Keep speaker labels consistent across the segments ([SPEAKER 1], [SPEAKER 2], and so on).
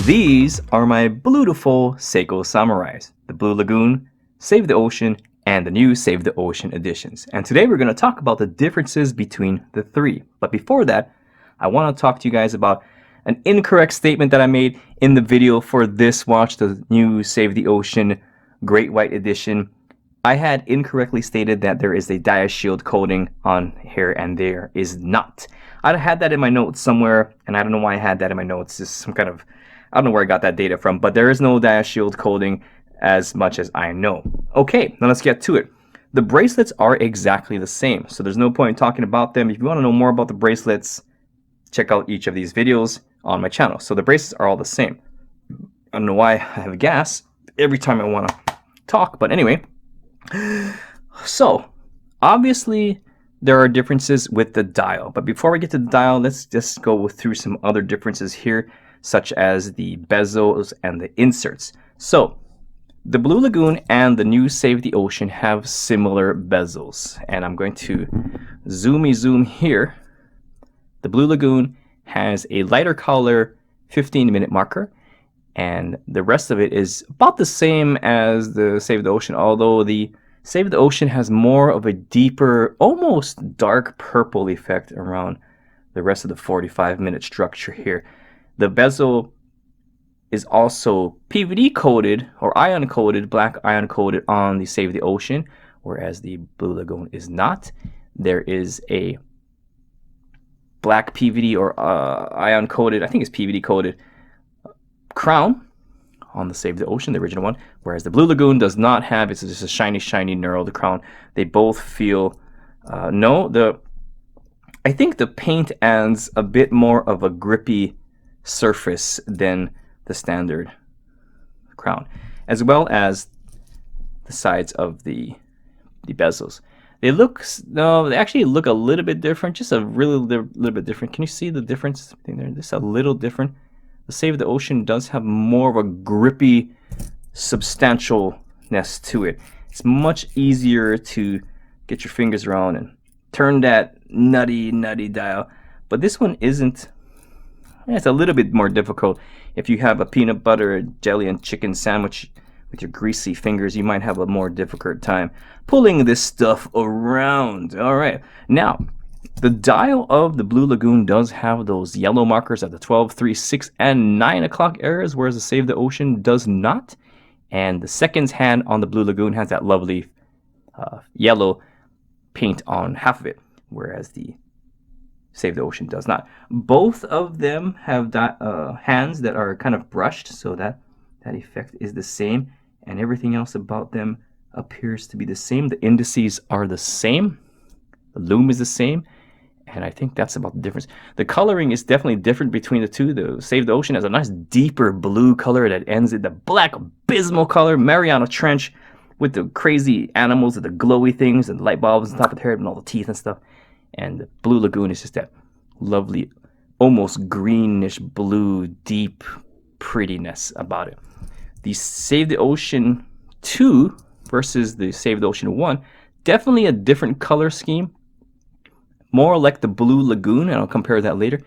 [SPEAKER 1] These are my beautiful Seiko Samurais, the Blue Lagoon, Save the Ocean, and the new Save the Ocean editions. And today we're going to talk about the differences between the three. But before that, I want to talk to you guys about an incorrect statement that I made in the video for this watch, the new Save the Ocean Great White Edition. I had incorrectly stated that there is a diashield coating on here, and there is not. I had that in my notes somewhere, and I don't know why I had that in my notes. It's some kind of, I don't know where I got that data from, but there is no diashield coating as much as I know. Okay, now let's get to it. The bracelets are exactly the same, so there's no point in talking about them. If you want to know more about the bracelets, check out each of these videos on my channel. So the bracelets are all the same. I don't know why I have gas every time I want to talk, but anyway. So obviously there are differences with the dial, but before we get to the dial, let's just go through some other differences here, such as the bezels and the inserts. So the Blue Lagoon and the new Save the Ocean have similar bezels, and I'm going to zoom here. The Blue Lagoon has a lighter color 15-minute marker, and the rest of it is about the same as the Save the Ocean, although the Save the Ocean has more of a deeper, almost dark purple effect around the rest of the 45-minute structure here. The bezel is also PVD coated or ion coated, black ion coated on the Save the Ocean, whereas the Blue Lagoon is not. There is a black PVD or ion coated, I think it's PVD coated crown on the Save the Ocean, the original one, whereas the Blue Lagoon does not have. It's just a shiny knurled the crown. They both feel I think the paint adds a bit more of a grippy surface than the standard crown, as well as the sides of the bezels. They actually look a little bit different, just a little bit different. Can you see the difference? Just a little different. The Save the Ocean does have more of a grippy substantialness to it. It's much easier to get your fingers around and turn that nutty dial, but this one isn't. It's a little bit more difficult. If you have a peanut butter, jelly, and chicken sandwich with your greasy fingers, you might have a more difficult time pulling this stuff around. All right, now the dial of the Blue Lagoon does have those yellow markers at the 12, 3, 6, and 9 o'clock areas, whereas the Save the Ocean does not. And the seconds hand on the Blue Lagoon has that lovely yellow paint on half of it, whereas the Save the Ocean does not. Both of them have hands that are kind of brushed, so that effect is the same, and everything else about them appears to be the same. The indices are the same. The lume is the same, and I think that's about the difference. The coloring is definitely different between the two. The Save the Ocean has a nice deeper blue color that ends in the black abysmal color, Mariana Trench, with the crazy animals and the glowy things and light bulbs on top of the head and all the teeth and stuff. And the Blue Lagoon is just that lovely, almost greenish blue, deep prettiness about it. The Save the Ocean 2 versus the Save the Ocean 1, definitely a different color scheme. More like the Blue Lagoon, and I'll compare that later.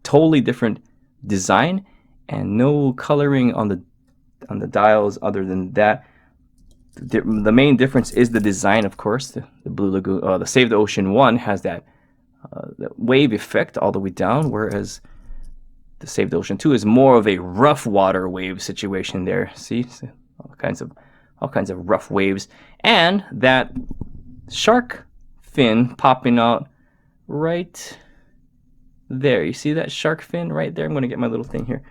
[SPEAKER 1] Totally different design, and no coloring on the dials other than that. The main difference is the design, of course. The Blue Lagoon, the Save the Ocean 1 has that wave effect all the way down, whereas the Save the Ocean 2 is more of a rough water wave situation there. See all kinds of rough waves, and that shark fin popping out right there. You see that shark fin right there? I'm going to get my little thing here,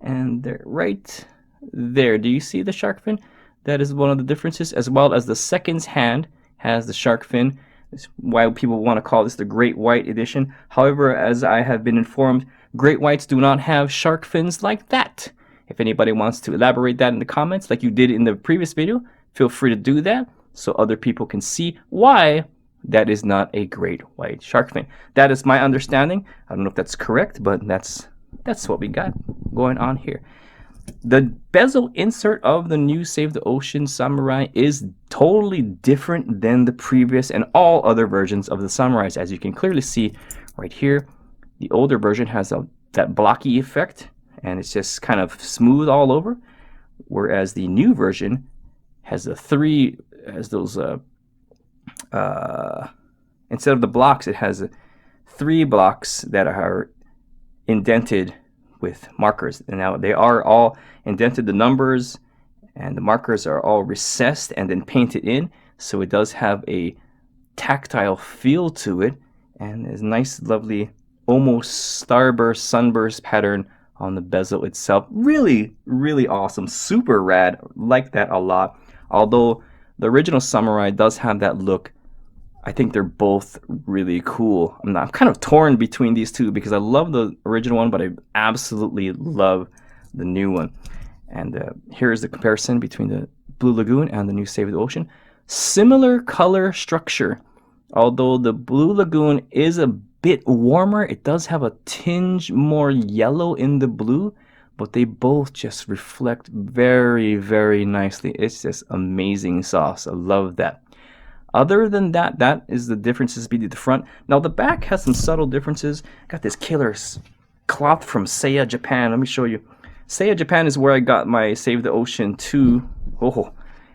[SPEAKER 1] and there, right there. Do you see the shark fin? That is one of the differences, as well as the seconds hand has the shark fin. That's why people want to call this the Great White Edition. However, as I have been informed, Great Whites do not have shark fins like that. If anybody wants to elaborate that in the comments, like you did in the previous video, feel free to do that so other people can see why that is not a Great White shark fin. That is my understanding. I don't know if that's correct, but that's what we got going on here. The bezel insert of the new Save the Ocean Samurai is totally different than the previous and all other versions of the Samurais. As you can clearly see right here, the older version has that blocky effect, and it's just kind of smooth all over. Whereas the new version has those instead of the blocks, it has 3 blocks that are indented with markers. And now they are all indented, the numbers and the markers are all recessed and then painted in, so it does have a tactile feel to it, and there's a nice lovely almost starburst sunburst pattern on the bezel itself. Really, really awesome, super rad, like that a lot. Although the original Samurai does have that look, I think they're both really cool. I'm kind of torn between these two because I love the original one, but I absolutely love the new one. And here's the comparison between the Blue Lagoon and the new Save the Ocean. Similar color structure, although the Blue Lagoon is a bit warmer. It does have a tinge more yellow in the blue, but they both just reflect very, very nicely. It's just amazing sauce. I love that. Other than that, that is the differences between the front. Now the back has some subtle differences. Got this killer cloth from Seiya, Japan. Let me show you. Seiya, Japan is where I got my Save the Ocean 2. Oh,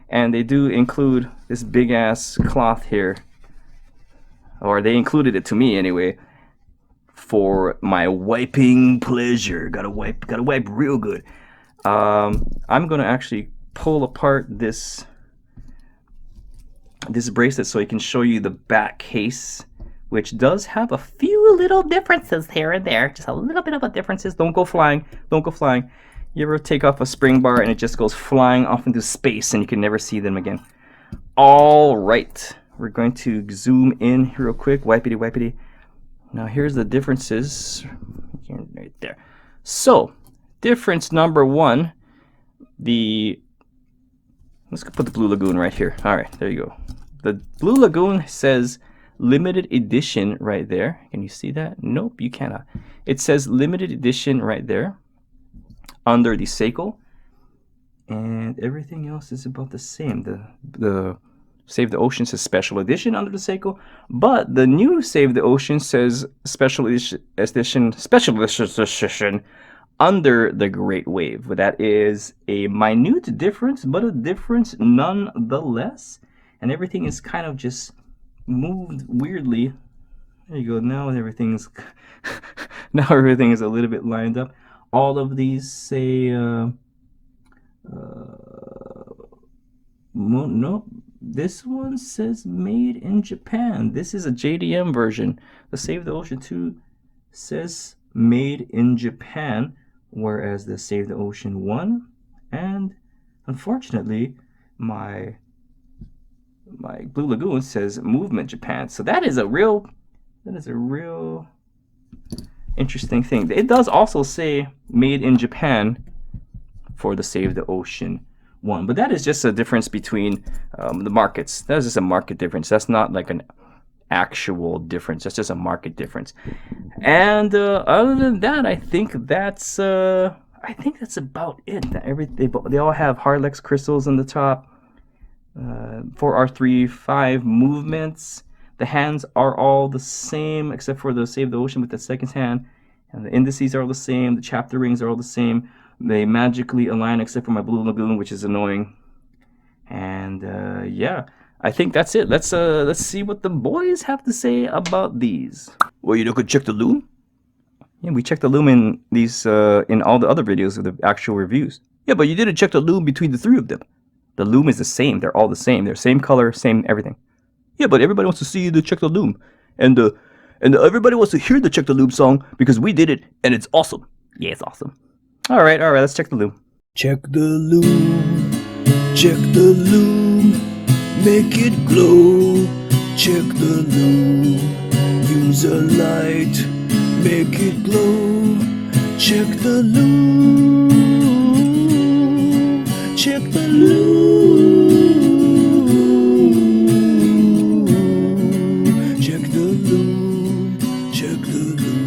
[SPEAKER 1] and they do include this big ass cloth here, or they included it to me anyway, for my wiping pleasure. Gotta wipe real good. I'm gonna actually pull apart this bracelet so I can show you the back case, which does have a few little differences here and there. Just a little bit of a differences. Don't go flying. Don't go flying. You ever take off a spring bar and it just goes flying off into space and you can never see them again? All right. We're going to zoom in real quick. Wipey wipey. Now here's the differences. Right there. So, difference number 1. Let's put the Blue Lagoon right here. All right, there you go. The Blue Lagoon says limited edition right there. Can you see that? Nope, you cannot. It says limited edition right there under the Seiko, and everything else is about the same. The Save the Ocean says special edition under the Seiko, but the new Save the Ocean says special edition under the Great Wave. But that is a minute difference, but a difference nonetheless. And everything is kind of just moved weirdly. There you go. Now everything is a little bit lined up. All of these say nope. This one says made in Japan. This is a JDM version. The Save the Ocean 2 says made in Japan, whereas the Save the Ocean 1 and unfortunately my Blue Lagoon says movement Japan. So that is a real interesting thing. It does also say made in Japan for the Save the Ocean 1, but that is just a difference between the markets. That is just a market difference. That's not like an actual difference. That's just a market difference. And other than that, I think that's about it. They all have Harlex crystals on the top. 4R3-5 movements. The hands are all the same except for the Save the Ocean with the second hand, and the indices are all the same. The chapter rings are all the same. They magically align except for my Blue Lagoon, which is annoying. And yeah, I think that's it. Let's see what the boys have to say about these. Well, you could check the Lume. Yeah, we checked the Lume in these in all the other videos of the actual reviews. Yeah, but you didn't check the Lume between the 3 of them. The Lume is the same. They're all the same. They're same color, same everything. Yeah, but everybody wants to see you to check the Lume, and everybody wants to hear the Check the Lume song because we did it and it's awesome. Yeah, it's awesome. All right, let's check the Lume. Check the Lume, check the Lume, make it glow. Check the Lume, use a light, make it glow. Check the Lume, check the Lume, check the Lume, check the Lume.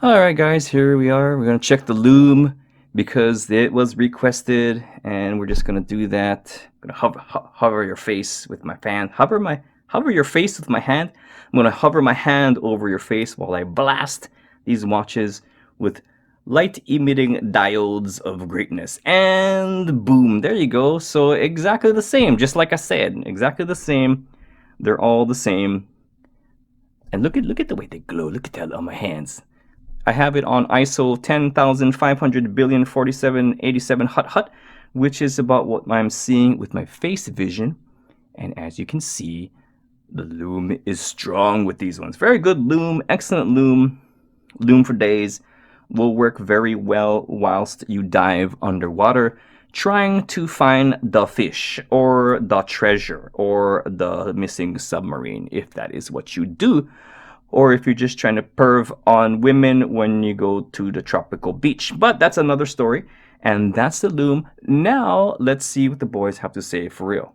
[SPEAKER 1] Alright guys, here we are. We're going to check the Lume because it was requested, and we're just going to do that. I'm going to hover your face with my fan. Hover my hover your face with my hand. I'm going to hover my hand over your face while I blast these watches with light emitting diodes of greatness. And boom, there you go. So exactly the same, just like I said, exactly the same. They're all the same. And look at the way they glow. Look at that on my hands. I have it on ISO 10,500 billion 4787 hut, which is about what I'm seeing with my face vision. And as you can see, the Lume is strong with these ones. Very good Lume, excellent Lume. Lume for days. Will work very well whilst you dive underwater, trying to find the fish or the treasure or the missing submarine, if that is what you do. Or if you're just trying to perv on women when you go to the tropical beach. But that's another story. And that's the Lume. Now, let's see what the boys have to say for real.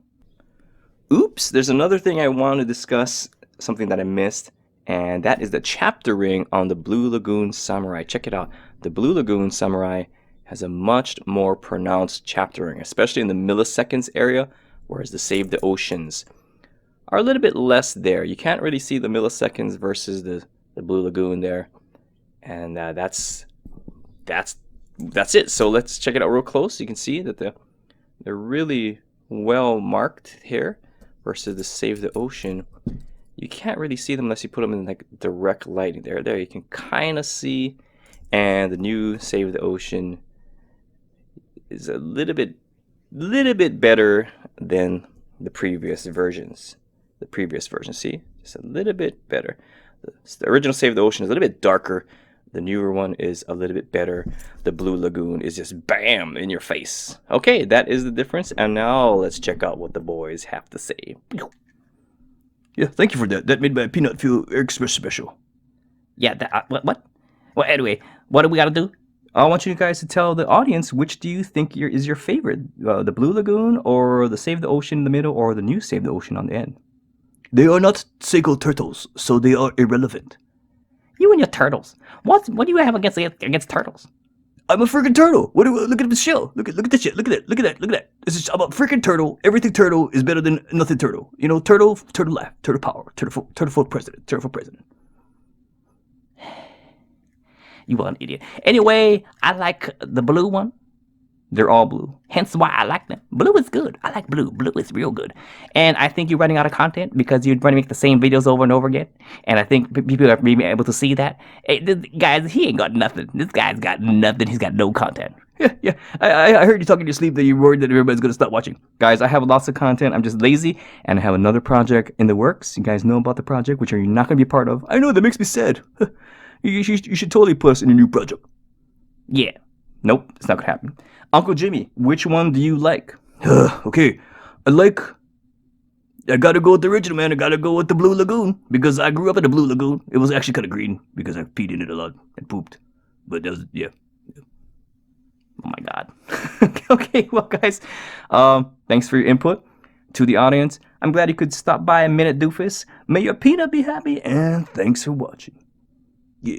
[SPEAKER 1] Oops, there's another thing I want to discuss, something that I missed. And that is the chapter ring on the Blue Lagoon Samurai. Check it out. The Blue Lagoon Samurai has a much more pronounced chapter ring, especially in the milliseconds area, whereas the Save the Oceans are a little bit less there. You can't really see the milliseconds versus the Blue Lagoon there. And that's it. So let's check it out real close. You can see that they're really well marked here versus the Save the Ocean. You can't really see them unless you put them in like direct lighting. There you can kind of see. And the new Save the Ocean is a little bit better than the previous versions. See, just a little bit better. The original Save the Ocean is a little bit darker. The newer one is a little bit better. The Blue Lagoon is just bam in your face. Okay, that is the difference. And now let's check out what the boys have to say. Yeah, thank you for that. That made my peanut feel extra special. Yeah, what? Well, anyway, what do we gotta do? I want you guys to tell the audience which do you think is your favorite, the Blue Lagoon or the Save the Ocean in the middle or the new Save the Ocean on the end. They are not Seiko turtles, so they are irrelevant. You and your turtles. What do you have against turtles? I'm a freaking turtle. Look at the shell. Look at this shit. Look at that. This is about freaking turtle. Everything turtle is better than nothing turtle. You know, turtle life, turtle power, turtle for president. You are an idiot. Anyway, I like the blue one. They're all blue. Hence why I like them. Blue is good. I like blue. Blue is real good. And I think you're running out of content because you're trying to make the same videos over and over again. And I think people are being able to see that. Hey, this guys, he ain't got nothing. This guy's got nothing. He's got no content. Yeah. I heard you talking in your sleep that you're worried that everybody's going to stop watching. Guys, I have lots of content. I'm just lazy. And I have another project in the works. You guys know about the project, which you're not going to be a part of. I know, that makes me sad. You should totally put us in a new project. Yeah. Nope, it's not going to happen. Uncle Jimmy, which one do you like? Okay, I gotta go with the original, man. I gotta go with the Blue Lagoon because I grew up in the Blue Lagoon. It was actually kind of green because I peed in it a lot and pooped. But that was, yeah. Oh my God. Okay, well, guys, thanks for your input. To the audience, I'm glad you could stop by a minute, doofus. May your peanut be happy, and thanks for watching. Yeah.